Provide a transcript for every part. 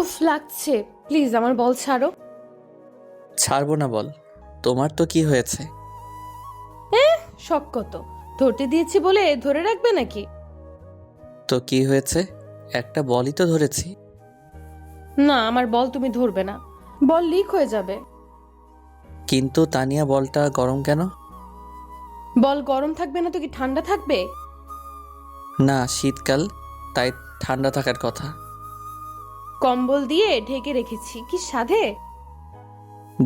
উফ লাগছে, প্লিজ আমার বল ছাড়ো। ছাড়বো না বল, তোমার তো কি হয়েছে? শখ কত, ধরতে দিয়েছি বলে ধরে রাখবে নাকি? তো কি হয়েছে? একটা বলই তো ধরেছি। না, আমার বল তুমি ধরবে না, বল লিক হয়ে যাবে। কিন্তু তানিয়া, বলটা গরম কেন? বল গরম থাকবে না তো কি ঠান্ডা থাকবে? না, শীতকাল, তাই ঠান্ডা থাকার কথা। কম্বল দিয়ে ঢেকে রেখেছি, কি সাধে?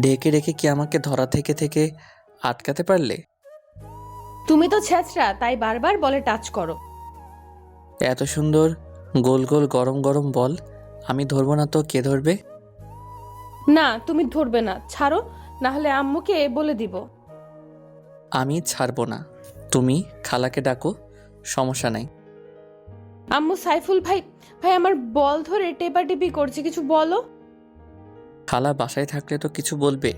ঢেকে রেখে কি আমাকে ধরা থেকে থেকে আটকাতে পারলে? তুমি তো ছেঁচড়া, তাই বারবার বলে টাচ করো। এত সুন্দর গোল গোল গরম গরম বল আমি ধরবো না তো কে ধরবে? না তুমি ধরবে না, ছাড়ো, না হলে আম্মুকে বলে দিব। আমি ছাড়বো না, তুমি খালাকে ডাকো, সমস্যা নাই। আম্মু, সাইফুল ভাই, ভাই আমার বল ধরে টেপাটেপি করছে, কিছু বলো। খালা বাসায় থাকলে তো কিছু বলবে,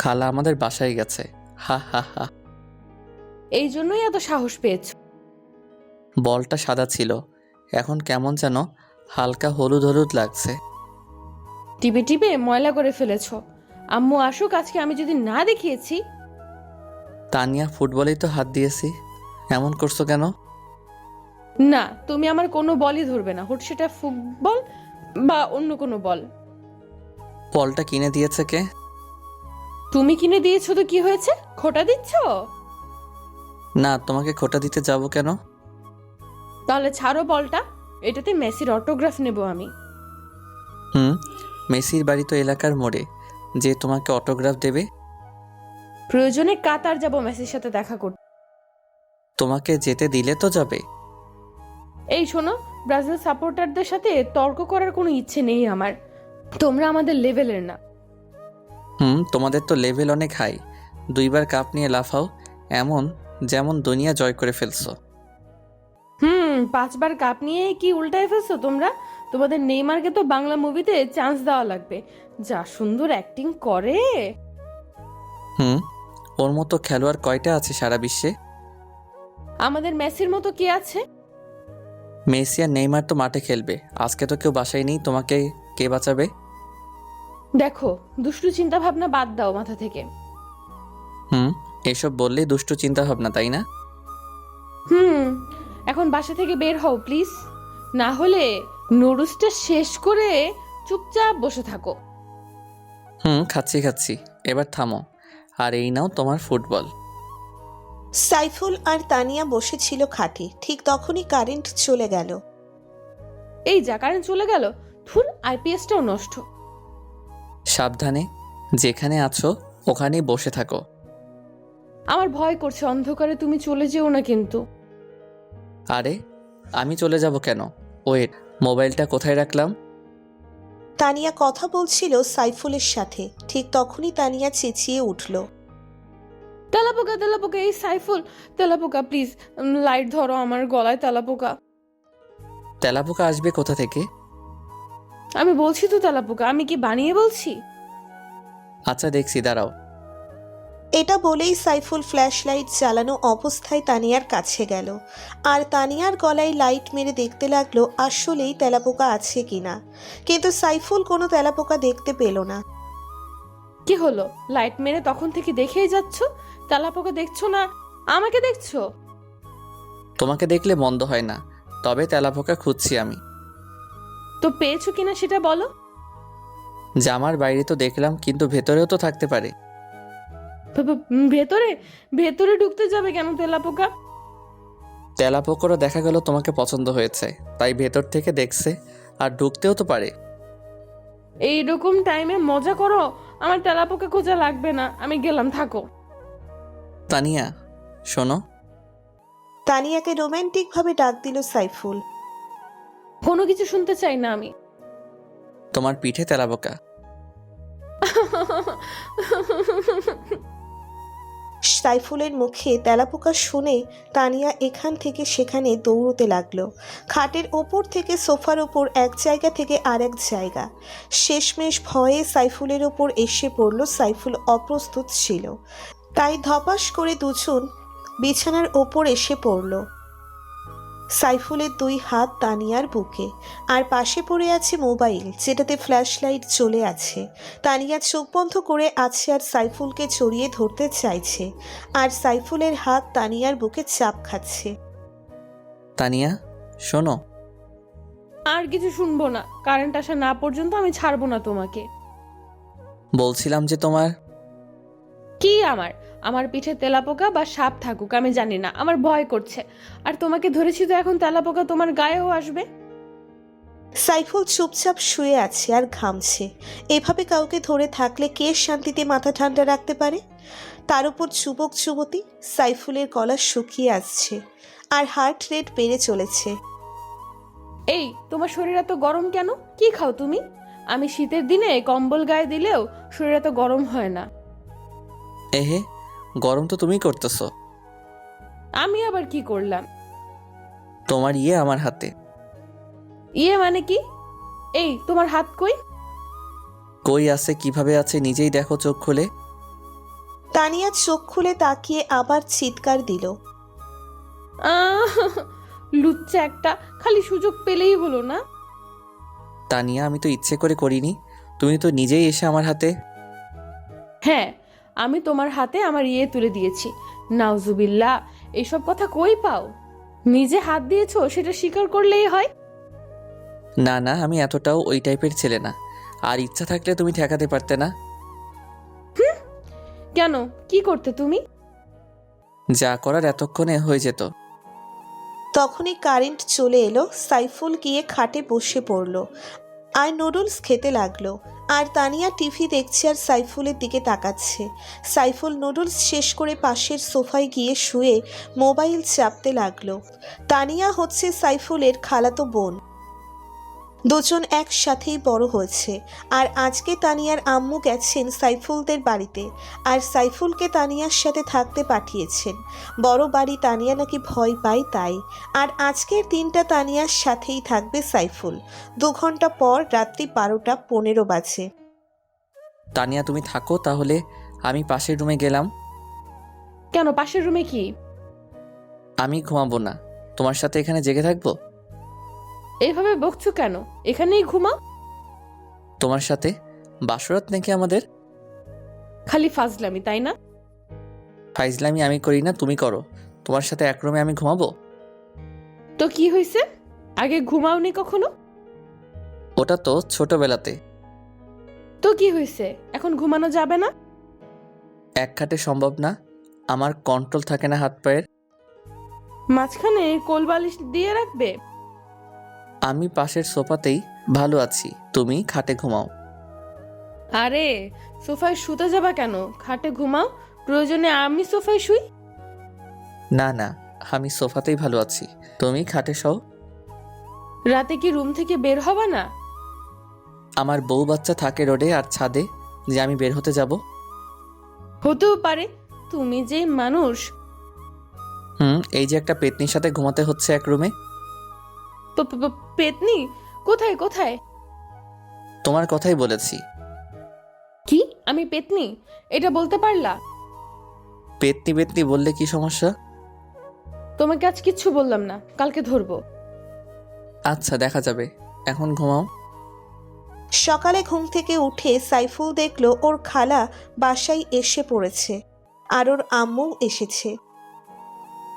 খালা আমাদের বাসায় গেছে। হা হা হা। এই জন্যই এত সাহস পেয়েছো। বলটা সাদা ছিল, এখন কেমন যেন হালকা হলুদ হলুদ লাগছে। টিপে টিপে ময়লা করে ফেলেছো। আম্মু আসুক আজকে, আমি যদি না দেখিয়েছি। তানিয়া, ফুটবলেই তো হাত দিয়েছি, এমন করছো কেন? না, তুমি আমার কোনো বলই ধরবে না, হোক সেটা ফুটবল বা অন্য কোনো বল। বলটা কিনে দিয়েছে কে? তুমি কিনে দিয়েছো তো কি হয়েছে, খোটা দিচ্ছ? না, তোমাকে খোটা দিতে যাব কেন? তাহলে ছাড়ো বলটা, এটাতে মেসির অটোগ্রাফ নেব আমি। হুম, মেসির বাড়ি তো এলাকার মোড়ে, যে তোমাকে অটোগ্রাফ দেবে? প্রয়োজনে কাতার যাব মেসির সাথে দেখা করতে। তোমাকে যেতে দিলে তো যাবে। এই শোনো, ব্রাজিল সাপোর্টারদের সাথে তর্ক করার কোনো ইচ্ছে নেই আমার, তোমরা আমাদের লেভেলের না। হুম, তোমাদের তো লেভেল অনেক হাই, দুইবার কাপ নিয়ে লাফাও, এমন যেমন দুনিয়া জয় করে ফেলছো। 5বার কাপ নিয়ে কি উল্টায় ফেলছো তোমরা? তোমাদের নেইমারকে তো বাংলা মুভিতে চান্স দেওয়া লাগবে, যা সুন্দর অ্যাক্টিং করে। হুম, ওর মতো খেলোয়াড় কয়টা আছে সারা বিশ্বে? আমাদের মেসির মতো কে আছে? মেসি আর নেইমার তো মাঠে খেলবে, আজকে তো কেউ বাসায় নেই, তোমাকে কে বাঁচাবে? দেখো, দুষ্টু চিন্তা ভাবনা বাদ দাও মাথা থেকে। হুম, এসব বললেই দুষ্টু চিন্তা ভাবনা, তাই না? হুম এখন বাসা থেকে বের হও প্লিজ, না হলে নুডলসটা শেষ করে চুপচাপ বসে থাকো। হুম, খাচ্ছি খাচ্ছি, এবার থামো, আর এই নাও তোমার ফুটবল। সাইফুল আর তানিয়া বসেছিল খাটে, ঠিক তখনই কারেন্ট চলে গেল। এই যা, কারেন্ট চলে গেল, ধুর, আইপিএসটাও নষ্ট। সাবধানে, যেখানে আছো ওখানেই বসে থাকো। আমার ভয় করছে অন্ধকারে, তুমি চলে যেও না কিন্তু। আরে, আমি চলে যাব কেন? ওয়েট, মোবাইলটা কোথায় রাখলাম? তানিয়া কথা বলছিল সাইফুলের সাথে, ঠিক তখনই তানিয়া চেঁচিয়ে উঠল। তেলাপোকা তেলাপোকা, এই সাইফুল, তেলাপোকা প্লিজ, লাইট ধরো, আমার গলায় তেলাপোকা। তেলাপোকা আসবে কোথা থেকে? আমি বলছি তো তেলাপোকা, আমি কি বানিয়ে বলছি? আচ্ছা দেখছি, দাঁড়াও। এটা বলেই সাইফুল ফ্ল্যাশ লাইট জ্বালানো অবস্থায় তানিয়ার কাছে গেল, আর তানিয়ার গলায় লাইট মেরে দেখতে লাগলো আসলেই তেলাপোকা আছে কিনা। কিন্তু সাইফুল কোনো তেলাপোকা দেখতে পেল না। কি হলো, লাইট মেরে তখন থেকে দেখেই যাচ্ছ, তেলাপোকা দেখছো না, আমাকে দেখছো? তোমাকে দেখলে মন্দ হয় না, তবে তেলাপোকা খুঁজছি আমি। তো পেয়েছো কিনা সেটা বলো। জামার বাইরে তো দেখলাম, কিন্তু ভেতরেও তো থাকতে পারে। ভেতরে ভেতরে ঢুকতে যাবে কেন তেলাপোকা? তেলাপোকারও দেখা গেল তোমাকে পছন্দ হয়েছে, তাই ভেতর থেকে দেখছে, আর ঢুকতেও তো পারে। এইরকম টাইমে মজা করো, আমার তেলাপোকা খোঁজা লাগবে না, আমি গেলাম, থাকো। তানিয়া, শোনো। তানিয়াকে রোম্যান্টিকভাবে ডাক দিল সাইফুল। কোনো কিছু শুনতে চাই না আমি। তোমার পিঠে তেলাপোকা। সাইফুলের মুখে তেলাপোকা শুনে তানিয়া এখান থেকে সেখানে দৌড়তে লাগলো, খাটের ওপর থেকে সোফার ওপর, এক জায়গা থেকে আরেক জায়গা। শেষমেশ ভয়ে সাইফুলের ওপর এসে পড়ল। সাইফুল অপ্রস্তুত ছিল, তাই ধপাস করে দুজন বিছানার ওপর এসে পড়ল। সাইফুলের দুই হাত তানিয়ার বুকে, আর পাশে পড়ে আছে মোবাইল যেটাতে ফ্ল্যাশ লাইট জ্বলে আছে। তানিয়া চোখ বন্ধ করে আছে আর সাইফুলকে জড়িয়ে ধরতে চাইছে, আর সাইফুলের হাত তানিয়ার বুকে চাপ খাচ্ছে। তানিয়া শোনো। আর কিছু শুনবো না, কারেন্ট আসা না পর্যন্ত আমি ছাড়বো না তোমাকে। বলছিলাম যে তোমার কি আমার আমার পিঠে তেলাপোকা বা সাপ থাকুক আমি জানি না, আমার ভয় করছে। আর তোমাকে ধরেছি তো এখন তেলাপোকা তোমার গায়েও আসবে। সাইফুল চুপচাপ শুয়ে আছে আর ঘামছে। এভাবে কাউকে ধরে থাকলে কে শান্তিতে মাথা ঠান্ডা রাখতে পারে? তার উপর যুবক যুবতী। সাইফুলের গলা শুকিয়ে আসছে আর হার্ট রেট বেড়ে চলেছে। এই তোমার শরীর এত গরম কেন? কি খাও তুমি? আমি শীতের দিনে কম্বল গায়ে দিলেও শরীর এত গরম হয় না। এহে, গরম তো তুমি করতেছো। আমি আবার কি করলাম? তোমার আমার হাতে। ইয়ে মানে কি? এই তোমার হাত কই? কই আছে, কিভাবে আছে নিজেই দেখো চোখ খুলে। তানিয়া চোখ খুলে তাকিয়ে আবার চিৎকার দিল। আহ, লুচ্চা একটা, খালি সুযোগ পেলেই হলো না। তানিয়া আমি তো ইচ্ছে করে করিনি, তুমি তো নিজেই এসে আমার হাতে। হ্যাঁ, আমি তোমার হাতে আমার তুলে দিয়েছি। নাউজুবিল্লাহ, এইসব কথা কই পাও? নিজে হাত দিয়েছো সেটা স্বীকার করলেই হয়। না না, আমি এতটাও ওই টাইপের ছেলে না। আর ইচ্ছা থাকলে তুমি ঠেকাতে পারতে না? কেন, কি করতে তুমি? যা করার এতক্ষণে হয়ে যেত। তখনই কারেন্ট চলে এলো। সাইফুল গিয়ে খাটে বসে পড়ল আর নুডলস খেতে লাগলো। আর তানিয়া টিভি দেখছে আর সাইফুলের দিকে তাকাচ্ছে। সাইফুল নুডলস শেষ করে পাশের সোফায় গিয়ে শুয়ে মোবাইল চাপতে লাগলো। তানিয়া হচ্ছে সাইফুলের খালাতো বোন। দুজন একসাথেই বড় হয়েছে। আর আজকে তানিয়ার আম্মু গেছেন সাইফুলদের বাড়িতে, আর সাইফুলকে তানিয়ার সাথে থাকতে পাঠিয়েছেন। বড় বাড়ি তানিয়া নাকি ভয় পায় তাই। আর আজকের দিনটা তানিয়ার সাথেই থাকবে সাইফুল। 2 ঘন্টা পর রাত্রি 12:15 বাজে। তানিয়া তুমি থাকো তাহলে, আমি পাশের রুমে গেলাম। কেন, পাশের রুমে কি? আমি ঘুমাবো না, তোমার সাথে এখানে জেগে থাকবো। এইভাবে বকছো কেন? এখানেই ঘুমাও। তোমার সাথে বাসরাত নাকি আমাদের? খালি ফাজলামি, তাই না? ফাইজলামি আমি করি না, তুমি করো। তোমার সাথে এক রুমে আমি ঘুমাবো? তো কি হয়েছে? আগে ঘুমাওনি কখনো? ওটা তো ছোটবেলাতে। তো কি হয়েছে, এখন ঘুমানো যাবে না? এক খাটে সম্ভব না, আমার কন্ট্রোল থাকে না হাত পায়ের। মাঝখানে কোলবালিশ দিয়ে রাখবে? আমি পাশের সোফাতেই ভালো আছি, তুমি খাটে ঘুমাও। আরে, সোফায় শুতে যাবা কেন? খাটে ঘুমাও, প্রয়োজনে আমি সোফায় শুই। না না, আমি সোফাতেই ভালো আছি, তুমি খাটে শও। রাতে কি রুম থেকে বের হবা না? আমার বউ বাচ্চা থাকে রোডে আর ছাদে, যে আমি বের হতে যাব? হতেও পারে, তুমি যে মানুষ। এই যে একটা পেতনির সাথে ঘুমাতে হচ্ছে এক রুমে। পেতনি? কোথায় কোথায়? তোমার কথাই বলেছি। কি, আমি পেতনি? এটা বলতে পারলা? পেতনি পেতনি বললে কি সমস্যা? তোমাকে আজ কিচ্ছু বললাম না, কালকে ধরবো। আচ্ছা দেখা যাবে, এখন ঘুমাও। সকালে ঘুম থেকে উঠে সাইফুল দেখলো ওর খালা বাসায় এসে পড়েছে, আর ওর আম্মু এসেছে।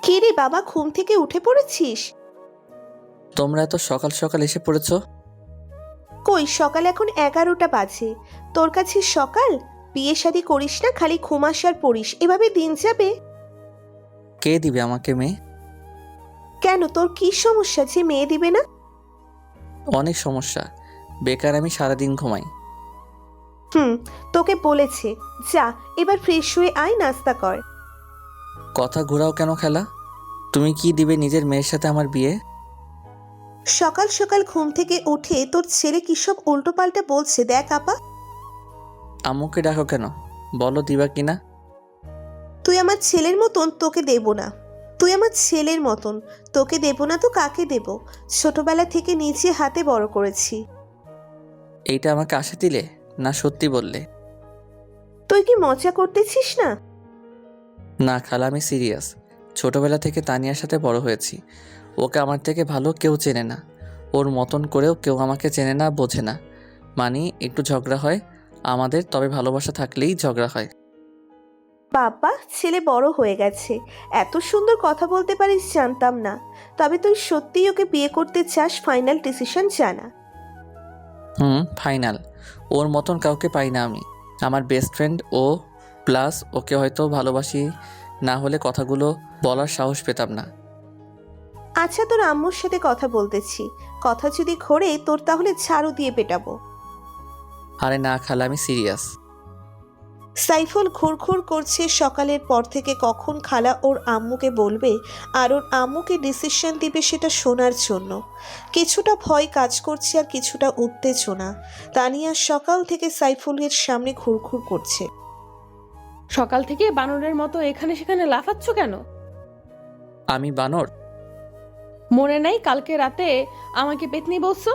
কে রে বাবা, ঘুম থেকে উঠে পড়েছিস? তোমরা এত সকাল সকাল এসে পড়েছো? কই, সকাল এখন 11টা বাজে। তোর কাছে সকাল? বিয়ে শাদী করিস না, খালি ঘুমাস আর পড়িস, এভাবে দিন যাবে? কে দিবে আমাকে মেয়ে? কেন, তোর কি সমস্যা যে মেয়ে দিবে না? অনেক সমস্যা, বেকার আমি সারাদিন ঘুমাই। তোকে বলেছে, যা এবার ফ্রেশ হয়ে আয়, নাস্তা কর। কথা ঘোরাও কেন খেলা? তুমি কি দিবে নিজের মেয়ের সাথে আমার বিয়ে? সকাল সকাল ঘুম থেকে উঠে তোর ছেলে কি সব উল্টো পাল্টা বলছে দেখ আপা। আম্মুকে ডাকো কেন, বলো দিবা কিনা। তুই আমার ছেলের মতন, তোকে দেব না। তুই আমার ছেলের মতন, তোকে দেব না তো কাকে দেব? ছোটবেলা থেকে নিজে হাতে বড় করেছি। এইটা আমাকে আশা দিলে না সত্যি বললে? তুই কি মজা করতেছিস না? না খালা, আমি সিরিয়াস। ছোটবেলা থেকে তানিয়ার সাথে বড় হয়েছি, ওকে আমার থেকে ভালো কেউ চেনে না, ওর মতন করেও কেউ আমাকে চেনে না, বোঝে না। মানে একটু ঝগড়া হয় আমাদের, তবে ভালোবাসা থাকলেই ঝগড়া হয়। বাবা, ছেলে বড় হয়ে গেছে, এত সুন্দর কথা বলতে পারিস জানতাম না। তবে তুই সত্যিই ওকে বিয়ে করতে চাস? ফাইনাল ডিসিশন জানা। ফাইনাল। ওর মতন কাউকে পাই না আমি। আমার বেস্ট ফ্রেন্ড ও, প্লাস ওকে হয়তো ভালোবাসি না হলে কথাগুলো বলার সাহস পেতাম না। আচ্ছা, তোর আম্মুর সাথে কথা বলতেছি, কথা যদি ঘোরে তোর তাহলে ঝাড়ু দিয়ে পেটাবো। আরে না খালা, আমি সিরিয়াস। সাইফুল ঘুরঘুর করছে সকালের পর থেকে কখন খালা ওর আম্মুকে বলবে আর ওর আম্মুকে ডিসিশন দিবে সেটা শোনার জন্য। কিছুটা ভয় কাজ করছে আর কিছুটা উত্তেজনা। তানিয়া সকাল থেকে সাইফুলের সামনে ঘুরঘুর করছে। সকাল থেকে বানরের মতো এখানে সেখানে লাফাচ্ছ কেন? আমি বানর? মনে নাই কালকে রাতে আমাকে পেতনি বলছো?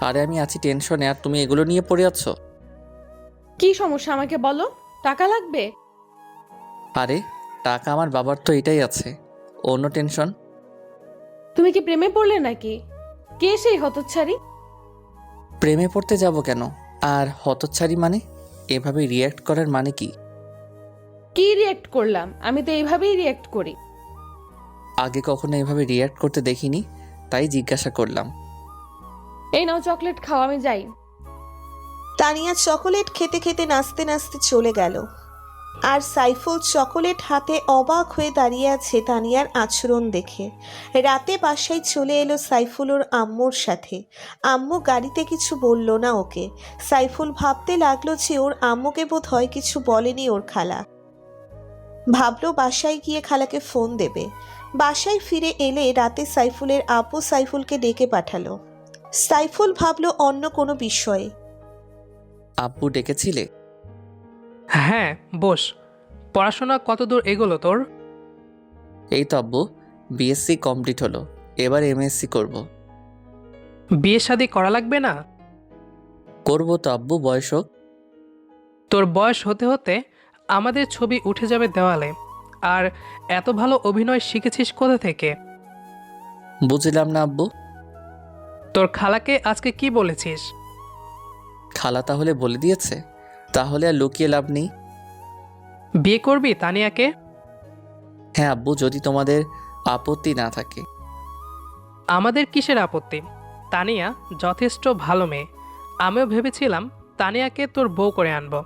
আরে আমি আছি টেনশনে, আর তুমি এগুলো নিয়ে পড়ে আছো। কি সমস্যা আমাকে বলো, টাকা লাগবে? আরে টাকা আমার বাবার তো এটাই আছে, অন্য টেনশন। তুমি কি প্রেমে পড়লে নাকি? কে সেই হতচ্ছাড়ি? প্রেমে পড়তে যাব কেন? আর হতচ্ছাড়ি মানে? এভাবে রিয়্যাক্ট করার মানে কি? কি রিয়েক্ট করলাম? আমি তো এইভাবেই রিয়েক্ট করি। আগে কখনো এভাবে রিয়্যাক্ট করতে দেখিনি, তাই জিজ্ঞাসা করলাম। এই নাও চকলেট খাও, আমি যাই। তানিয়া চকোলেট খেতে খেতে নাচতে নাচতে চলে গেল। আর সাইফুল চকোলেট হাতে অবাক হয়ে দাঁড়িয়ে আছে তানিয়ার আচরণ দেখে। রাতে বাসায় চলে এলো সাইফুল ওর আম্মুর সাথে। আম্মু গাড়িতে কিছু বলল না ওকে। সাইফুল ভাবতে লাগলো যে ওর আম্মুকে বোধ হয় কিছু বলেনি ওর খালা। ভাবলো বাসায় গিয়ে খালাকে ফোন দেবে। বাসায় ফিরে এলে রাতে সাইফুলের আপু সাইফুলকে ডেকে পাঠালো। সাইফুল ভাবলো অন্য কোনো বিষয়ে। আব্বু ডেকেছিলে? হ্যাঁ, বস। পড়াশোনা কতদূর এগোলো তোর? এই তো আব্বু, বিএসসি কমপ্লিট হলো, এবার এমএসসি করব। বিয়ে শাদী করা লাগবে না? করবো তো আব্বু, বয়স হোক। তোর বয়স হতে হতে আমাদের ছবি উঠে যাবে দেওয়ালে। আর এত ভালো অভিনয় শিখেছিস কোথা থেকে? বুঝলাম না আব্বু। তোর খালাকে আজকে কি বলেছিস? খালা তাহলে বলে দিয়েছে? তাহলে আর লুকিয়ে লাভ নেই। বিয়ে করবি তানিয়াকে? হ্যাঁ আব্বু, যদি তোমাদের আপত্তি না থাকে। আমাদের কিসের আপত্তি? তানিয়া যথেষ্ট ভালো মেয়ে। আমিও ভেবেছিলাম তানিয়াকে তোর বউ করে আনবো।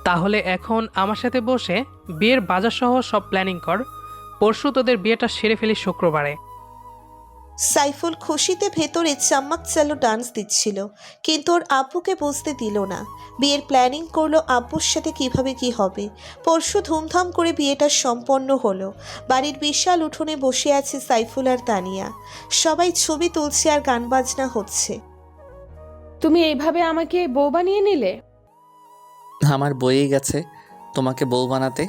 তাহলে এখন আমার সাথে বসে বিয়ের বাজারসহ সব প্ল্যানিং কর। পরশু তোদের বিয়েটা সেরে ফেলি শুক্রবারে। সাইফুল খুশিতে ভেতরে চাম্মাক চালো ডান্স দিচ্ছিল, কিন্তু ওর আব্বুকে বুঝতে দিল না। বিয়ের প্ল্যানিং করলো আব্বুর সাথে কিভাবে কি হবে। পরশু ধুমধাম করে বিয়েটা সম্পন্ন হলো। বাড়ির বিশাল উঠোনে বসে আছে সাইফুল আর তানিয়া। সবাই ছবি তুলছে আর গান বাজনা হচ্ছে। তুমি এইভাবে আমাকে বউ বানিয়ে নিলে? আমার বইয়ে গেছে তোমাকে বউ বানাতে।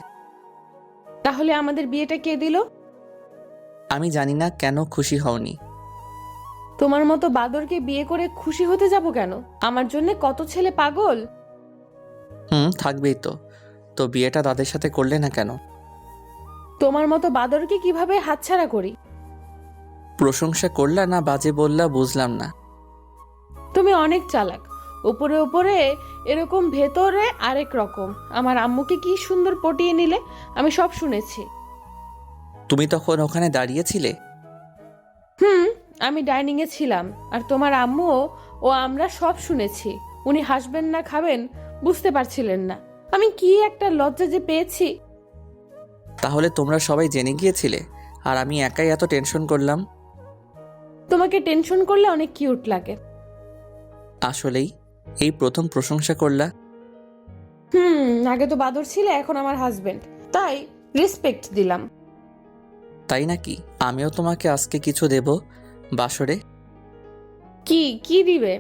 তাহলে আমাদের বিয়েটা কে দিল? আমি জানি না কেন খুশি হওনি। তোমার মতো বাদরকে বিয়ে করে খুশি হতে যাব কেন? আমার জন্য কত ছেলে পাগল। থাকবেই তো। তো বিয়েটা তাদের সাথে করলে না কেন? তোমার মতো বাদরকে কিভাবে হাতছাড়া করি? প্রশংসা করলা না বাজে বললা বুঝলাম না। তুমি অনেক চালাক। উপরে উপরে এরকম, ভেতরে আরেক রকম। আমার আম্মুকে কি সুন্দর পটিয়ে নিলে, আমি সব শুনেছি। তুমি তখন ওখানে দাঁড়িয়েছিলে? আমি ডাইনিং এ ছিলাম, আর তোমার আম্মু ও আমরা সব শুনেছি। উনি হাসবেন না খাবেন বুঝতে পারছিলেন না। আমি কি একটা লজ্জা যে পেয়েছি। তাহলে তোমরা সবাই জেনে গিয়েছিলে আর আমি একাই এত টেনশন করলাম। তোমাকে টেনশন করলে অনেক কিউট লাগে। আসলেই এই প্রথম প্রশংসা করলা। আগে তো বাদর ছিলে, এখন আমার হাজবেন্ড, তাই রেসপেক্ট দিলাম। তাই নাকি? আমিও তোমাকে আজকে কিছু দেব বাসরে। কি কি দিবে?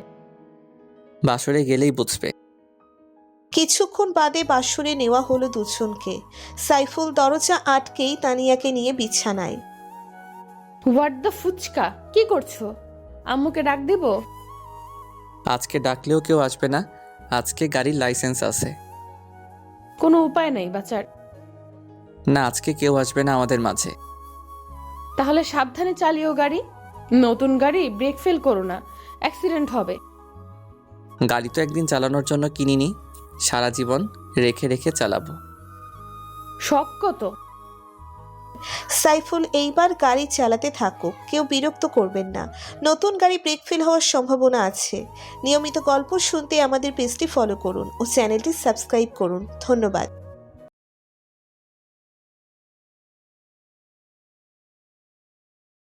বাসরে গেলেই বুঝবে। কিছুক্ষণ বাদে বাসরে নেওয়া হলো দুজনকে। সাইফুল দরজা আটকেই তানিয়াকে নিয়ে বিছানায়। হোয়াট দ্য ফুচকা, কি করছো? আম্মুকে ডাক দেব? আজকে ডাকলেও কেউ আসবে না, আজকে গাড়ির লাইসেন্স আছে। কোনো উপায় নাই বাচার। না, আজকে কেউ আসবে না আমাদের মাঝে। তাহলে সাবধানে চালিও গাড়ি। নতুন গাড়ি ব্রেক ফেল করো না, অ্যাক্সিডেন্ট হবে। গাড়ি তো একদিন চালানোর জন্য কিনিনি, সারা জীবন রেখে রেখে চালাবো। শখ কত? সাইফুল এইবার গাড়ি চালাতে থাকুক, কেউ বিরক্ত করবেন না। নতুন গাড়ি ব্রেক ফেল হওয়ার সম্ভাবনা আছে। নিয়মিত গল্প শুনতে আমাদের পেজটি ফলো করুন ও চ্যানেলটি সাবস্ক্রাইব করুন। ধন্যবাদ।